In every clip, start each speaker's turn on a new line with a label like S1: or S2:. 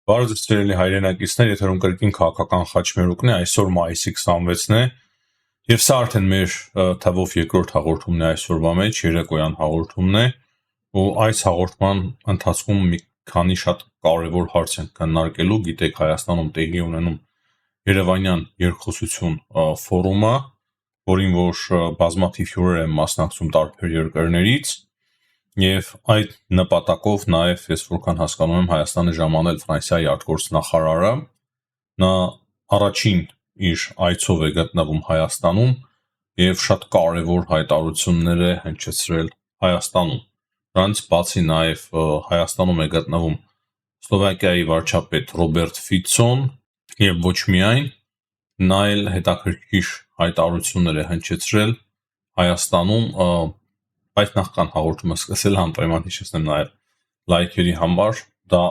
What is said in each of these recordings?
S1: Բարև ձեզ սիրելի հայրենակիցներ, եթերում կրկին քաղաքական խաչմերուկն է, այսօր մայիսի 26-ն է, եւ սա արդեն մեր թվով երկրորդ հաղորդումն է այսօրվա մեջ, երեկոյան հաղորդումն է, ու այս հաղորդման ընթացքում մի քանի շատ կարևոր հարց ենք քննարկելու, գիտեք Հայաստանում տեղի ունենում Երևանյան երկխոսություն ֆորումը, որին որ բազմաթիվ հյուրեր են մասնակցում տարբեր երկրներից, եւ այդ նպատակով նաեւ ես որքան հասկանում եմ Հայաստանը ժամանել Ֆրանսիայի արտգործնախարարը, նա առաջին իր այցով է գտնվում Հայաստանում եւ շատ կարեւոր հայտարարություններ է հնչեցրել Հայաստանում։ Դրանից բացի նաեւ Հայաստանում է գտնվում Սլովակիայի վարչապետ Ռոբերտ Ֆիցոն եւ ոչ միայն, նա էլ հետաքրքիր հայտարարություններ է հնչեցրել Հայաստանում, բայց նախքան հաղորդումը սկսել անպայման հիշեցնեմ նաև լայքերի համար, դա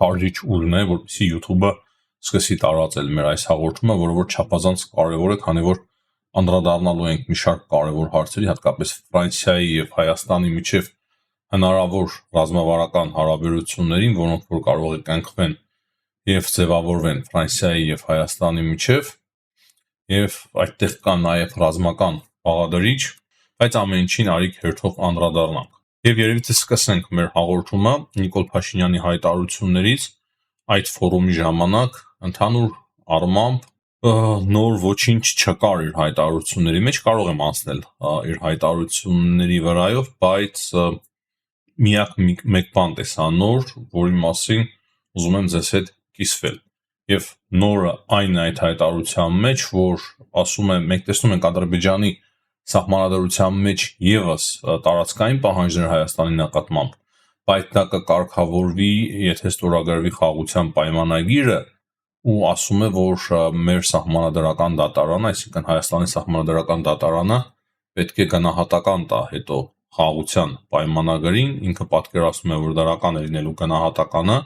S1: շարժիչ ուժն է, որպեսզի YouTube-ը սկսի տարածել մեր այս հաղորդումը, որը որ չափազանց կարևոր է, քանի որ անդրադառնալու ենք մի շարք կարևոր հարցերի, հատկապես Ֆրանսիայի եւ Հայաստանի միջև հնարավոր ռազմավարական հարաբերություններին, որոնք որ կարող է կնքվեն եւ ձևավորվեն Ֆրանսիայի եւ Հայաստանի միջև, եւ այդտեղ կա նաեւ ռազմական բաղադրիչ, բայց ամեն ինչին արիք հերթով անդրադառնանք։ Եվ երևի թե սկսենք մեր հաղորդումը Նիկոլ Փաշինյանի հայտարարություններից այդ ֆորումի ժամանակ ընդհանուր առմամբ նոր ոչինչ չկար իր հայտարարությունների մեջ, կարող եմ անցնել իր հայտարարությունների վրայով, բայց միակ մեկ բան տեսա նոր, որի մասին ուզում եմ ձեզ հետ կիսվել։ Եվ նորը այն այդ հայտարարության մեջ, որ ասում եմ, մենք տեսնում ենք Ադրբեջանի սահմանադրության մեջ եւս տարածքային պահանջներ Հայաստանի նկատմամբ, բայց դա կկարգավորվի, եթե ստորագրվի խաղաղության պայմանագիրը, ու ասում է, որ մեր սահմանադրական դատարանը, այսինքն Հայաստանի սահմանադրական դատարանը պետք է գնահատական տա հետո խաղաղության պայմանագրին, ինքը պատկերացնում է, որ դրական է լինելու գնահատականը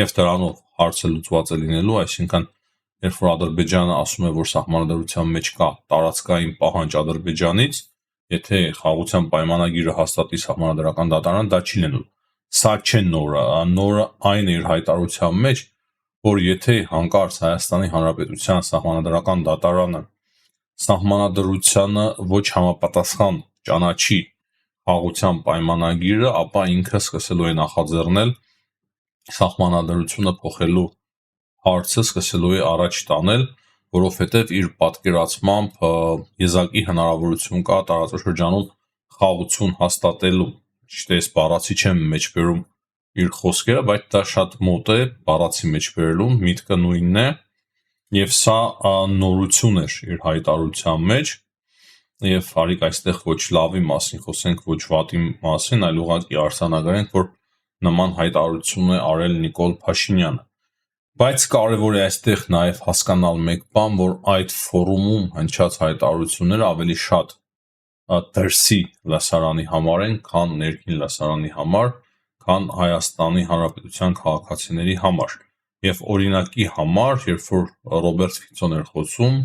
S1: եւ դրանով հարցը լուծված է լինելու, այսինքն երբ որ Ադրբեջանը ասում է, որ սահմանադրության մեջ կա տարածքային պահանջ Ադրբեջանից, եթե խաղաղության պայմանագիրը հաստատի սահմանադրական դատարանը, դա չի լինելու։ Սա չէ նորը, նորը այն է իր հայտարարության մեջ, որ եթե հանկարծ Հայաստանի Հանրապետության սահմանադրական դատարանը սահմանադրությանը ոչ համապատասխան ճանաչի խաղաղության պայմանագիրը, ապա ինքը սկսելու է նախաձեռնել սահմանադրությունը փոխելու հարցը սկսելու է առաջ տանել, որովհետև իր պատկերացմամբ եզակի հնարավորություն կա տարածաշրջանում խաղաղություն հաստատելու։ Ճիշտ է, ես բառացի չեմ մեջբերում իր խոսքերը, բայց դա շատ մոտ է բառացի մեջբերելուն, միտքը նույնն է, եւ սա նորություն էր իր հայտարարության մեջ, եւ արիք այստեղ ոչ լավի մասին խոսենք, ոչ վատի մասին, այլ ուղղակի արձանագրենք, որ նման հայտարարություն է արել Նիկոլ Փաշինյանը։ Բայց կարևոր է այստեղ նաև հասկանալ մեկ բան, որ այդ ֆորումում հնչած հայտարարությունները ավելի շատ դրսի լսարանի համար են, քան ներքին լսարանի համար, քան Հայաստանի Հանրապետության քաղաքացիների համար։ Եվ օրինակի համար, երբ որ Ռոբերտ Ֆիցոն էր խոսում,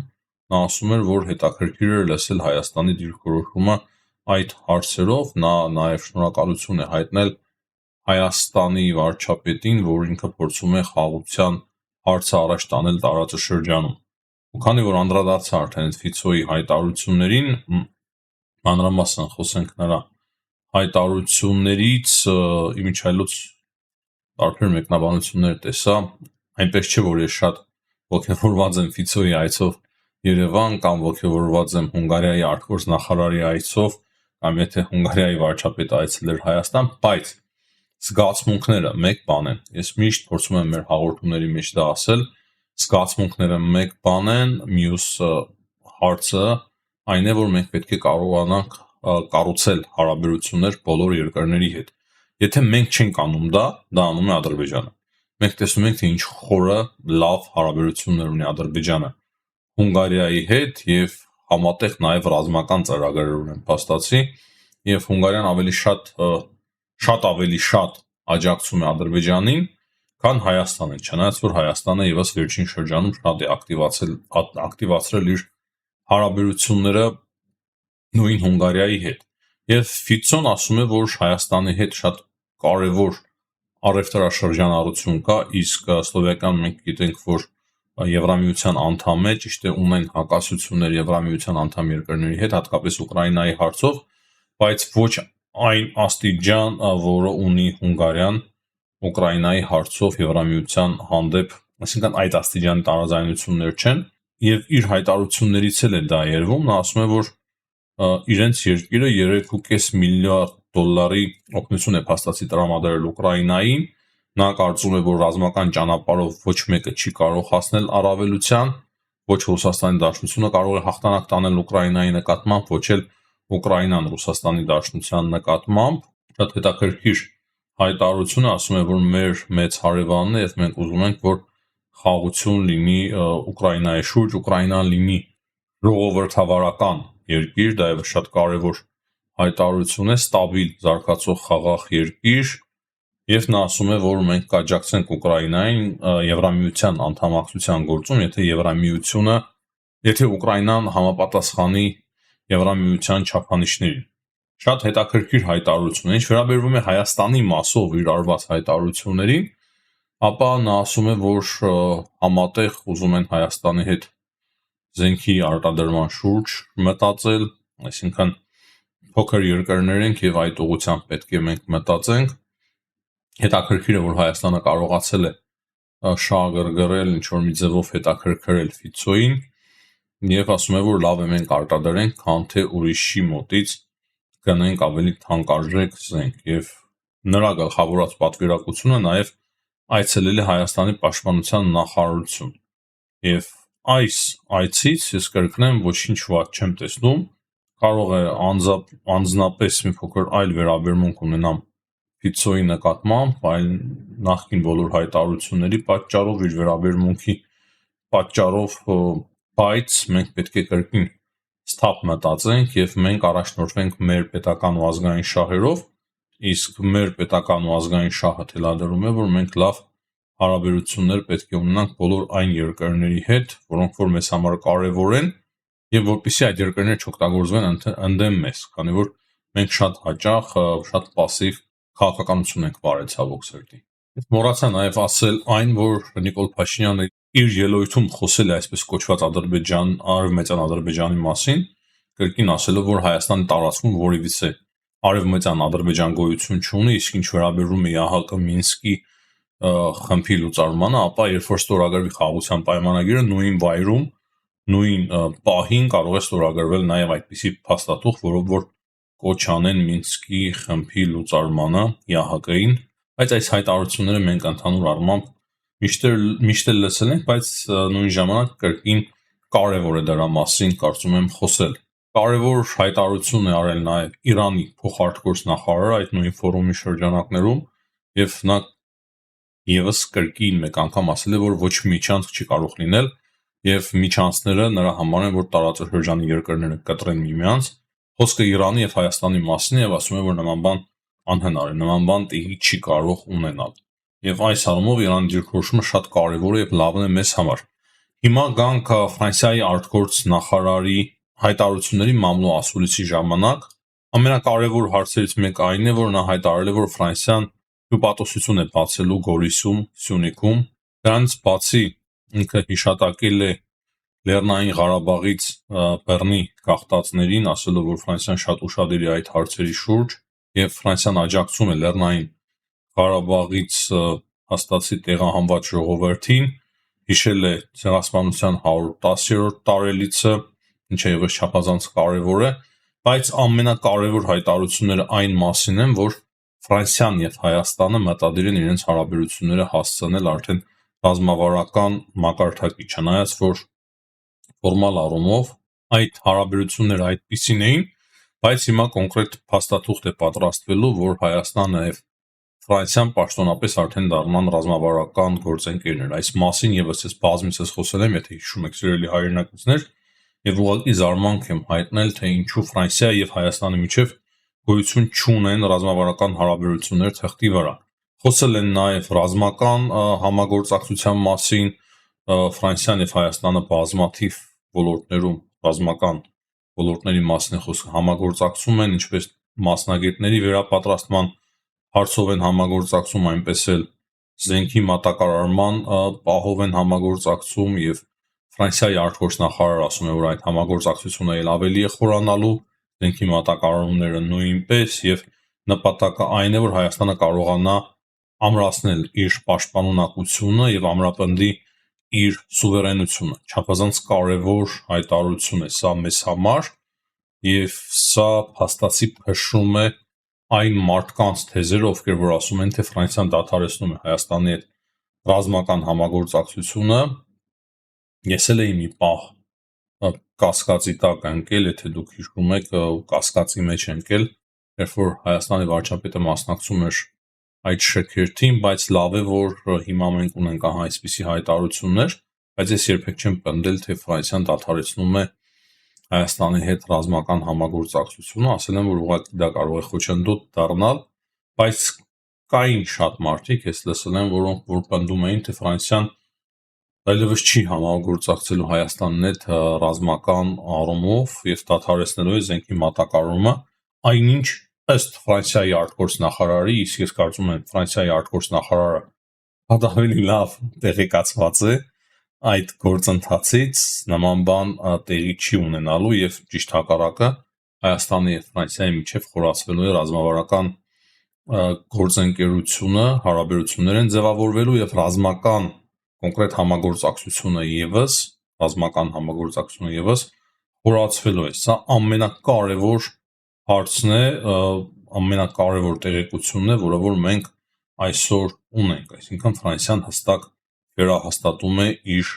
S1: նա ասում էր, որ հետաքրքիր էր լսել Հայաստանի դիրքորոշումը այդ հարցերով, նա նաև շնորհակալություն է հայտնել Հայաստանի վարչապետին, որ ինքը փորձում է խաղաղության հարցը առաջ տանել տարածաշրջանում։ Ու քանի որ անդրադարձա արդեն Ֆիցոյի հայտարարություններին, մանրամասն խոսենք նրա հայտարարություններից, իմիջայլոց տարբեր մեկնաբանություններ տեսա, այնպես չէ, որ ես շատ ոգևորված եմ Ֆիցոյի այցով Երևան կամ ոգևորված եմ Հունգարիայի արտգործնախարարի այցով, կամ եթե Հունգարիայի վարչապետը այցելեր Հայաստան, բայց զգացմունքները մեկ բան են։ Ես միշտ փորձում եմ մեր հաղորդումների մեջ դա ասել, զգացմունքները մեկ բան են, մյուս հարցը այն է, որ մենք պետք է կարողանանք կառուցել հարաբերություններ բոլոր երկրների հետ։ Եթե մենք չենք անում դա անում է Ադրբեջանը։ Մենք տեսնում ենք, թե ինչ խորը լավ հարաբերություններ ունի Ադրբեջանը Հունգարիայի հետ եւ համատեղ նաեւ ռազմական ծրագրեր ունեն փաստացի, եւ Հունգարիան ավելի շատ աջակցում է Ադրբեջանին, քան Հայաստանը, չնայած որ Հայաստանը եւս վերջին շրջանում շատ է ակտիվացրել իր հարաբերությունները նույն Հունգարիայի հետ։ Եվ Ֆիցոն ասում է, որ Հայաստանի հետ շատ կարևոր առևտրաշրջանառություն կա, իսկ Սլովակիան մենք գիտենք, որ Եվրամիության անդամ է, ճիշտ է, ունեն հակասություններ Եվրամիության անդամ երկրների հետ, հատկապես Ուկրաինայի հարցով, բայց ոչ այն աստիճան, որը ունի Հունգարիան Ուկրաինայի հարցով Եվրամիության հանդեպ, այսինքն այդ աստիճանի տարաձայնություններ չեն, եւ իր հայտարարություններից էլ է դա երևում, նա ասում է, որ իրենց երկիրը 3.5 միլիարդ դոլարի օգնություն է փաստացի տրամադրել Ուկրաինային, նա կարծում է, որ ռազմական ճանապարհով ոչ մեկը չի կարող հասնել առավելության, ոչ Ռուսաստանի Դաշնությունը կարող է հաղթանակ տանել Ուկրաինայի նկատմամբ, ոչ էլ Ուկրաինան Ռուսաստանի Դաշնության նկատմամբ, շատ հետաքրքիր հայտարարություն է, ասում է, որ մեր մեծ հարևանն է եւ մենք ուզում ենք, որ խաղաղություն լինի Ուկրաինայի շուրջ, Ուկրաինան լինի ժողովրդավարական երկիր, դա է շատ կարևոր հայտարարություն է, ստաբիլ զարգացող խաղաղ երկիր, եւ նա ասում է, որ մենք կաջակցենք Ուկրաինային Եվրամիության անդամակցության գործում, եթե Ուկրաինան համապատասխանի Եվրամիության չափանիշներին։ Շատ հետաքրքիր հայտարարություն է, ինչ վերաբերվում է Հայաստանի մասով իր արված հայտարարություններին, ապա նա ասում է, որ համատեղ ուզում են Հայաստանի հետ զենքի արտադրման շուրջ մտածել, այսինքն փոքր երկրներ ենք եւ այդ ուղղությամբ պետք է մենք մտածենք։ Հետաքրքիր է, որ Հայաստանը կարողացել է շահագրգռել ինչ-որ մի ձևով հետաքրքրել Ֆիցոյին եւ ասում է, որ լավ է մենք արտադրենք, քան թե ուրիշի մոտից գնենք ավելի թանկարժեք զենք եւ նրա գլխավորած պատվիրակությունը նաեւ այցելել է Հայաստանի պաշտպանության նախարարություն եւ այս այցից ես կրկնեմ ոչինչ վատ չեմ տեսնում, կարող է անձնապես մի փոքր այլ վերաբերմունք ունենամ Ֆիցոյի նկատմամբ, այլ նախկին բոլոր հայտարարությունների պատճառով, իր վերաբերմունքի պատճառով, բայց մենք պետք է կրկին սթափ մտածենք եւ մենք առաջնորդվենք մեր պետական ու ազգային շահերով, իսկ մեր պետական ու ազգային շահը թելադրում է, որ մենք լավ հարաբերություններ պետք է ունենանք բոլոր այն երկրների հետ, որոնք որ մեզ համար կարևոր են եւ որպեսզի այդ երկրները չօգտագործվեն ընդդեմ մեզ, քանի որ մենք շատ հաճախ շատ пассив քաղաքականություն ենք վարել ցավոք սրտի։ Մոռացա նաև ասել այն, որ Նիկոլ Փաշինյանը իր ելույթում խոսել է այսպես կոչված արևմտյան Ադրբեջանի մասին, կրկին ասելով, որ Հայաստանի տարածքում որևիցե արևմտյան Ադրբեջան գոյություն չունի, իսկ ինչ վերաբերում է ՀՀԿ Մինսկի խմբի լուծարմանը, ապա երբ որ ստորագրվի խաղաղության պայմանագիրը, նույն վայրում, նույն պահին կարող է ստորագրվել նաև այդպիսի փաստաթուղթ, որով որ կոչ անեն Մինսկի խմբի լուծարմանը ՀՀԿ-ին, բայց այս հայտարարությունները մենք ընդհանուր առմամբ միշտ էլ լսել ենք, բայց նույն ժամանակ կրկին կարևոր է դրա մասին կարծում եմ խոսել։ Կարևոր հայտարարություն է արել նաև Իրանի փոխարտգործ նախարարը այդ նույն ֆորումի շրջանակներում եւ նա եւս կրկին մեկ անգամ ասել է, որ ոչ միջանցք չի կարող լինել եւ միջանցքները նրա համար են, որ տարածաշրջանի երկրները կտրեն միմյանց։ Խոսքը Իրանի եւ Հայաստանի մասին է եւ ասում է, որ նման բան անհնար է, նման բան տեղի չի կարող ունենալ։ Եվ այս առումով Իրանի դիրքորոշումը շատ կարևոր է եւ լավն է մեզ համար։ Հիմա գանք Ֆրանսիայի արտգործ նախարարի հայտարարությունների մամլո ասուլիսի ժամանակ ամենակարևոր հարցերից մեկը այն է, որ նա հայտարարել է, որ Ֆրանսիան հյուպատոսություն է բացելու Գորիսում, Սյունիքում։ Դրանից բացի ինքը հիշատակել է Լեռնային Ղարաբաղից բռնի գաղթածներին, ասելով, որ Ֆրանսիան շատ ուշադիր է այդ հարցերի շուրջ եւ Ֆրանսիան աջակցում է Լեռնային Ղարաբաղից հաստատի տեղահանված ժողովրդին, հիշել է ցեղասպանության 110-րդ տարելիցը, ինչը եւս չափազանց կարևոր է, բայց ամենակարևոր հայտարարությունները այն մասին են, որ Ֆրանսիան եւ Հայաստանը մտադիր են իրենց հարաբերությունները հասցնել արդեն ռազմավարական մակարդակի, չնայած որ ֆորմալ առումով այդ հարաբերությունները այդպիսին էին, բայց հիմա կոնկրետ փաստաթուղթ է պատրաստվելու, որ Հայաստանը եւ Ֆրանսիան պաշտոնապես արդեն դառնան ռազմավարական գործընկերներ։ Այս մասին եւս ես բազմիցս խոսել եմ, եթե հիշում եք սիրելի հայրենակիցներ, եւ ուղղակի զարմանք եմ հայտնել, թե ինչու Ֆրանսիա եւ Հայաստանի միջեւ գոյություն չունեն ռազմավարական հարաբերություններ թղթի վրա։ Խոսել են նաեւ ռազմական համագործակցության մասին, Ֆրանսիան եւ Հայաստանը բազմաթիվ ոլորտներում ռազմական ոլորտների մասին է խոսքը համագործակցում են, ինչպես մասնագետների վերապատրաստման հարցով են համագործակցում, այնպես էլ զենքի մատակարարման պահով են համագործակցում եւ Ֆրանսիայի արտգործնախարարը ասում է, որ այդ համագործակցությունը ել ավելի է խորանալու, զենքի մատակարարումները նույնպես եւ նպատակը այն է, որ Հայաստանը կարողանա ամրացնել իր պաշտպանունակությունը եւ ամրապնդի իր սուվերենությունը։ Չափազանց կարևոր հայտարարություն է սա մեզ համար եւ սա փաստացի փշրում է այն մարդկանց թեզերը, ովքեր որ ասում են, թե Ֆրանսիան դադարեցնում է Հայաստանի հետ ռազմական համագործակցությունը։ Ես էլ էի մի պահ կասկածի տակ ընկել, եթե դուք հիշում եք, կասկածի մեջ ընկել, երբ որ Հայաստանի վարչապետը մասնակցում էր այդ շքերթին, բայց լավ է, որ հիմա մենք ունենք այսպիսի հայտարարություններ, բայց ես երբեք չեմ պնդել, թե Ֆրանսիան դադարեցնում է Հայաստանի հետ ռազմական համագործակցությունը, ասել եմ, որ ուղղակի դա կարող է խոչընդոտ դառնալ, բայց կային շատ մարդիկ, ես լսել եմ, որոնք որ պնդում էին, թե Ֆրանսիան այլևս չի համագործակցելու Հայաստանի հետ ռազմական առումով եւ դադարեցնելու է զենքի մատակարարումը, այնինչ ըստ Ֆրանսիայի արտգործնախարարի, իսկ ես կարծում եմ Ֆրանսիայի արտգործնախարարը ավելի լավ տեղեկացված է այդ գործընթացից, նման բան տեղի չի ունենալու եւ ճիշտ հակառակը Հայաստանի եւ Ֆրանսիայի միջեւ խորացվելու է ռազմավարական գործընկերությունը, հարաբերություններ են ձևավորվելու եւ ռազմական կոնկրետ համագործակցությունը եւս խորացվելու է։ Սա ամենակարևոր հարցն է, ամենակարևոր տեղեկությունն է, որը որ մենք այսօր ունենք, այսինքն Ֆրանսիան հստակ վերահաստատում է իր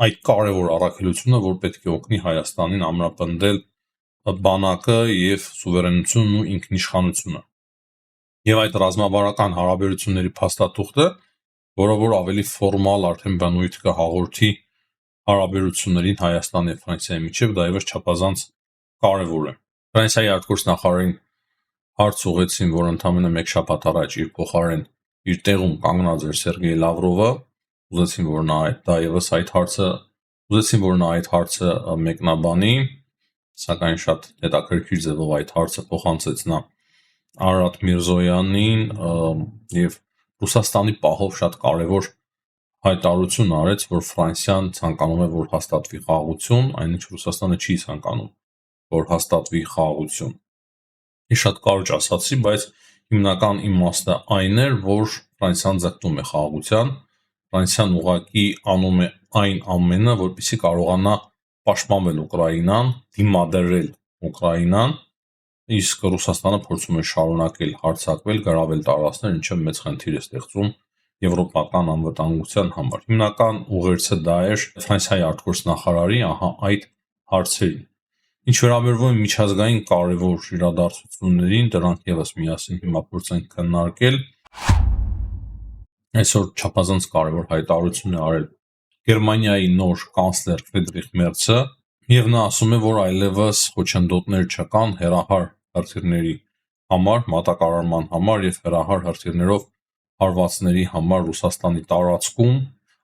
S1: այդ կարևոր առաքելությունը, որ պետք է օգնի Հայաստանին ամրապնդել բանակը եւ սուվերենությունն ու ինքնիշխանությունը։ Եվ այդ ռազմավարական հարաբերությունների փաստաթուղթը, որը որ ավելի ֆորմալ արդեն բնույթ կհաղորդի հարաբերություններին Հայաստանի եւ Ֆրանսիայի միջեւ, դա եւս չափազանց կարևոր է։ Ֆրանսիայի արտգործնախարարին հարց ուղղեցին, որ ընդամենը մեկ շաբաթ առաջ իր փոխարեն իր տեղում կանգնած էր Սերգեյ Լավրովը, ուզեցին, որ նա այդ հարցը մեկնաբանի, սակայն շատ հետաքրքիր ձևով այդ հարցը փոխանցեց նա Արարատ Միրզոյանին եւ Ռուսաստանի պահով շատ կարևոր հայտարարություն արեց, որ Ֆրանսիան ցանկանում է, որ հաստատվի խաղաղություն, այնինչ Ռուսաստանը չի ցանկանում, որ հաստատվի խաղաղություն։ Ես շատ կարճ ասացի, բայց հիմնական իմաստը այն էր, որ Ֆրանսիան ձգտում է խաղաղության, Ֆրանսիան ուղղակի անում է այն ամենը, որպեսզի կարողանա պաշտպանվել Ուկրաինան, դիմադրել Ուկրաինան, իսկ Ռուսաստանը փորձում է շարունակել հարձակվել, գրավել տարածքներ, ինչը մեծ խնդիր է ստեղծում եվրոպական անվտանգության համար։ Հիմնական ուղերձը դա էր Ֆրանսիայի արտգործնախարարի այդ հարցերին։ Ինչ վերաբերվում է միջազգային կարևոր իրադարձություններին, դրանք եւս միասին հիմա փորձենք քննարկել։ Այսօր չափազանց կարևոր հայտարարություն է արել Գերմանիայի նոր կանցլեր Ֆրիդրիխ Մերցը, եւ նա ասում է, որ այլևս խոչընդոտներ չկան հեռահար հրթիռների համար, մատակարարման համար եւ հեռահար հրթիռներով հարվածների համար Ռուսաստանի տարածքում,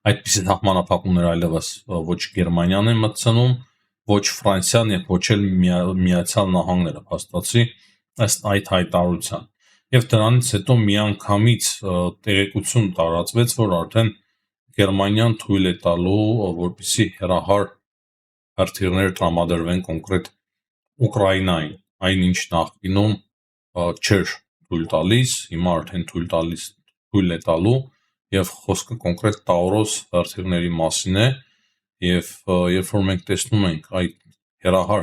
S1: այդպիսի սահմանափակումներ այլևս ոչ Գերմանիան է մտցնում, ոչ Ֆրանսիան եւ ոչ էլ Միացյալ Նահանգները, փաստացի ըստ այդ հայտարարության։ Եվ դրանից հետո միանգամից տեղեկություն տարածվեց, որ արդեն Գերմանիան թույլ է տալու, որպեսզի հեռահար հրթիռներ տրամադրվեն կոնկրետ Ուկրաինային, այնինչ նախկինում չէր թույլ տալիս, հիմա արդեն թույլ է տալու եւ խոսքը կոնկրետ Տաուրոս հրթիռների մասին է եւ երբ որ մենք տեսնում ենք այդ հեռահար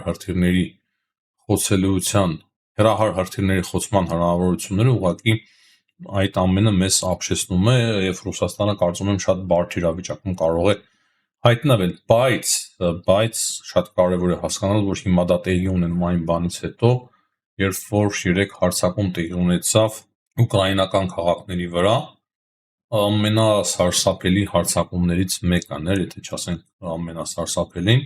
S1: հրթիռների խոցման հնարավորությունները, ուղղակի այդ ամենը մեզ ապշեցնում է եւ Ռուսաստանը կարծում եմ շատ բարդ իրավիճակում կարող է հայտնվել, բայց շատ կարևոր է հասկանալ, որ հիմա դա տեղի ունենում այն բանից հետո, երբ որ 3 հարձակում տեղի ունեցավ ուկրաինական քաղաքների վրա, ամենասարսափելի հարձակումներից մեկն էր, եթե չասենք ամենասարսափելին,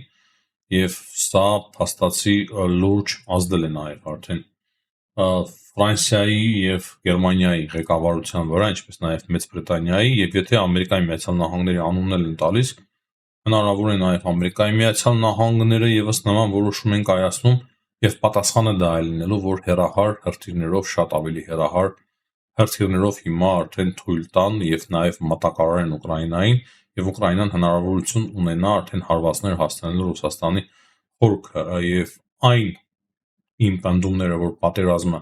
S1: եւ սա փաստացի լուրջ ազդել է նաեւ արդեն Ֆրանսիայի եւ Գերմանիայի ղեկավարության վրա, ինչպես նաեւ Մեծ Բրիտանիայի, եւ եթե Ամերիկայի Միացյալ Նահանգների անունն են տալիս, հնարավոր է նաեւ Ամերիկայի Միացյալ Նահանգները եւս նման որոշում են կայացնում եւ պատասխանը դա է լինելու, որ հեռահար հրթիռներով շատ ավելի հեռահար հրթիռներով հիմա արդեն թույլ տան եւ նաեւ մատակարարեն Ուկրաինային եւ Ուկրաինան հնարավորություն ունենա արդեն հարվածներ հասցնելու Ռուսաստանի խորքը եւ այն իմ պնդումները, որ պատերազմը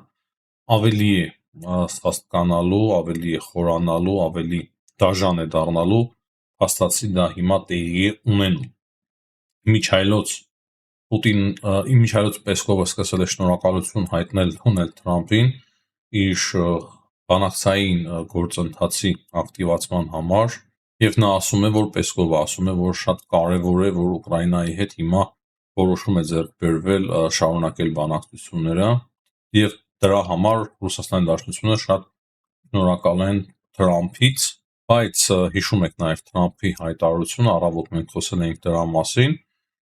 S1: ավելի է հասկանալու, ավելի է խորանալու, ավելի դաժան է դառնալու, փաստացի դա հիմա տեղի է ունենում։ Միջայլոց Պեսկովը սկսել է շնորհակալություն հայտնել Դոնալդ Թրամփին իր բանակցային գործընթացի ակտիվացման համար եւ նա ասում է, որ Պեսկովը ասում է, որ շատ կարեւոր է, որ Ուկրաինայի հետ հիմա որոշում է ձեռք բերվել շարունակել բանակցությունները եւ դրա համար Ռուսաստանի Դաշնությունը շատ շնորհակալ են Թրամփից, բայց հիշում եք նաեւ Թրամփի հայտարարությունը, առավոտ մենք խոսել էինք դրա մասին,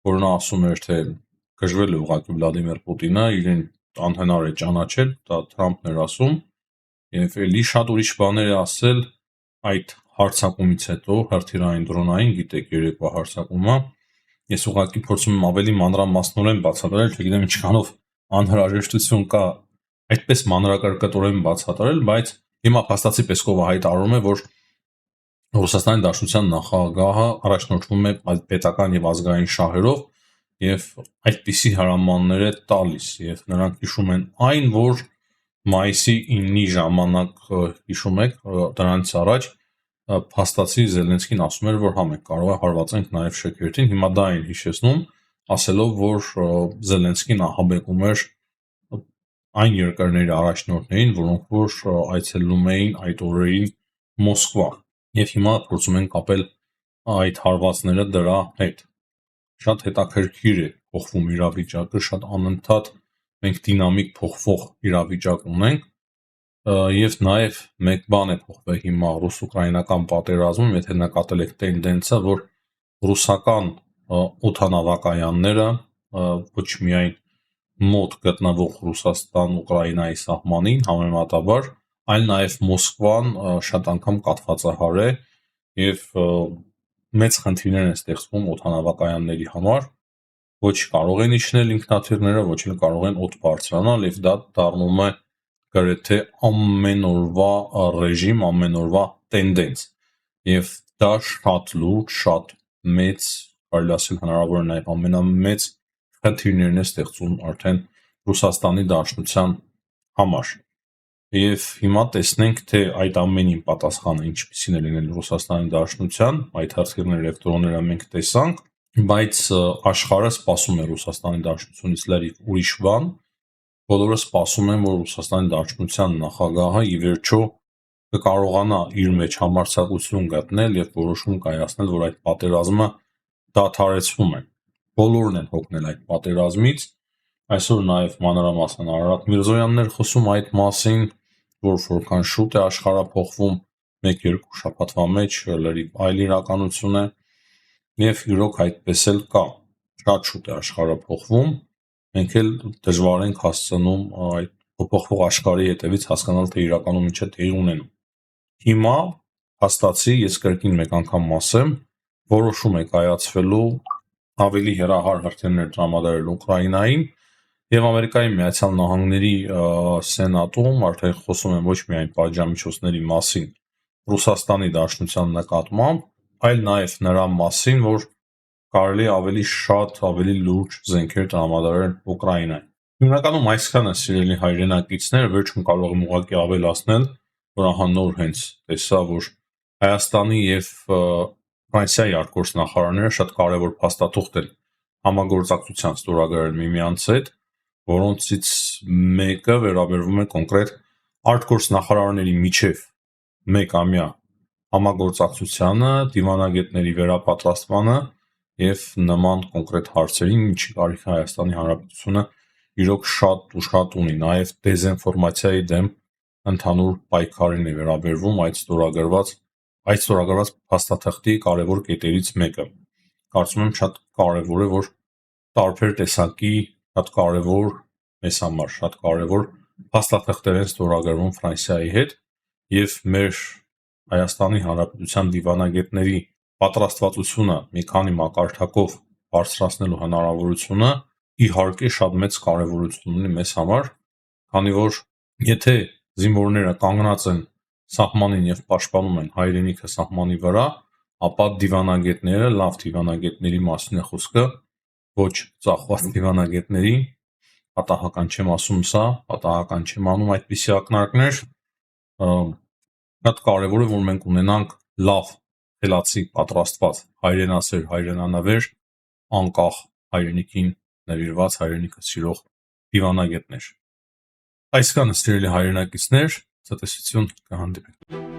S1: որ նա ասում էր, թե գժվել է ուղղակի Վլադիմիր Պուտինը, իրեն անհնար է ճանաչել, դա Թրամփն էր ասում, եւ էլի շատ ուրիշ բաներ է ասել այդ հարձակումից հետո, հրթիռային դրոնային, գիտեք, երեկվա հարձակումը։ Ես ուղղակի փորձում եմ ավելի մանրամասնորեն բացատրել, չգիտեմ ինչքանով անհրաժեշտություն կա այդպես մանրակրկտորեն բացատրել, բայց հիմա փաստացի Պեսկովը հայտարարում է, որ Ռուսաստանի Դաշնության նախագահը առաջնորդվում է պետական եւ ազգային շահերով եւ այդպիսի հրամաններ է տալիս եւ նրանք հիշում են այն, որ մայիսի 9-ի ժամանակ հիշում եք դրանից առաջ փաստացի Զելենսկին ասում էր, որ հա մենք կարող է հարվածենք նաեւ շքերթին, հիմա դա են հիշեցնում, ասելով, որ Զելենսկին ահաբեկում էր այն երկրների առաջնորդներին, որոնք որ այցելում էին այդ օրերին Մոսկվա եւ հիմա փորձում են կապել այդ հարվածները դրա հետ։ Շատ հետաքրքիր է փոխվում իրավիճակը, շատ անընդհատ մենք դինամիկ փոխվող իրավիճակ ունենք եւ նաեւ մեկ բան է փոխվել հիմա ռուս-ուկրաինական պատերազմում, եթե նկատել եք տենդենսը, որ ռուսական օդանավակայանները ոչ միայն մոտ գտնվող Ռուսաստան-Ուկրաինայի սահմանին համեմատաբար, այլ նաեւ Մոսկվան շատ անգամ կաթվածահար է եւ մեծ խնդիրներ են ստեղծվում օդանավակայանների համար, ոչ կարող են իջնել ինքնաթիռները, ոչ էլ կարող են օդ բարձրանալ եւ դա դառնում է գրեթե ամենօրվա ռեժիմ, ամենօրվա տենդենս եւ դա շատ լուրջ, շատ մեծ, կարելի ասել հնարավոր է նաեւ ամենամեծ խնդիրներն է ստեղծում արդեն Ռուսաստանի Դաշնության համար։ Եվ հիմա տեսնենք, թե այդ ամենին պատասխանը ինչպիսին է լինել Ռուսաստանի Դաշնության, այդ հրթիռները եւ դրոնները մենք տեսանք, բայց աշխարհը սպասում է Ռուսաստանի Դաշնությունից լրիվ ուրիշ բան, բոլորը սպասում են, որ Ռուսաստանի Դաշնության նախագահը ի վերջո կկարողանա իր մեջ համարձակություն գտնել եւ որոշում կայացնել, որ այդ պատերազմը դադարեցվում է։ Բոլորն են հոգնել այդ պատերազմից։ Այսօր նաեւ մանրամասն Արարատ Միրզոյանն էր խոսում այդ մասին, որ որքան շուտ է աշխարհը փոխվում, 1-2 շաբաթվա մեջ լրիվ այլ իրականություն է եւ իրոք այդպես էլ կա։ Շատ շուտ է աշխարհը փոխվում, մենք էլ դժվար ենք հասցնում այդ փոփոխվող աշխարհի հետևից հասկանալ, թե իրականում ինչ է տեղի ունենում։ Հիմա հաստատի ես կրկին մեկ անգամ ասեմ, որոշում է կայացվելու ավելի հեռահար հրթիռներ տրամադրել Ուկրաինային եւ Ամերիկայի Միացյալ Նահանգների սենատում արդեն խոսում են ոչ միայն պատժամիջոցների մասին Ռուսաստանի Դաշնության նկատմամբ, այլ նաեւ նրա մասին, որ կարելի ավելի շատ, ավելի լուրջ զենքեր տրամադրել Ուկրաինային։ Հիմնականում այսքանը սիրելի հայրենակիցներ, վերջում կարող եմ ուղղակի ավելացնել, որ ահա նոր հենց տեսա, որ Հայաստանի եւ Ֆրանսիայի արտգործնախարարները շատ կարևոր փաստաթուղթ են համագործակցության ստորագրել միմյանց հետ, որոնցից մեկը վերաբերվում է կոնկրետ արտգործնախարարների միջև մեկամյա համագործակցությանը, դիվանագետների վերապատրաստմանը եւ նման կոնկրետ հարցերին, ինչի կարիք Հայաստանի Հանրապետությունը իրոք շատ ու շատ ունի, նաեւ դեզինֆորմացիայի դեմ ընդհանուր պայքարին է վերաբերվում այդ ստորագրված փաստաթղթի կարևոր կետերից մեկը։ Կարծում եմ շատ կարևոր է, որ տարբեր տեսակի շատ կարևոր մեզ համար շատ կարևոր փաստաթղթեր են ստորագրվում Ֆրանսիայի հետ եւ մեր Հայաստանի Հանրապետության դիվանագետների պատրաստվածությունը մի քանի մակարդակով բարձրացնելու հնարավորությունը իհարկե շատ մեծ կարևորություն ունի մեզ համար, քանի որ եթե զինվորները կանգնած են սահմանին եւ պաշտպանում են հայրենիքը սահմանի վրա, ապա դիվանագետները, լավ դիվանագետների մասին է խոսքը, ոչ ծախված դիվանագետների, պատահական չեմ ասում սա, պատահական չեմ անում այդպիսի ակնարկներ, շատ կարևոր է, որ մենք ունենանք լավ, խելացի, պատրաստված, հայրենասեր, հայրենանվեր, անկախ հայրենիքին նվիրված, հայրենիքը սիրող դիվանագետներ։ Այսքանը սիրելի հայրենակիցներ, ցտեսություն, կհանդիպենք։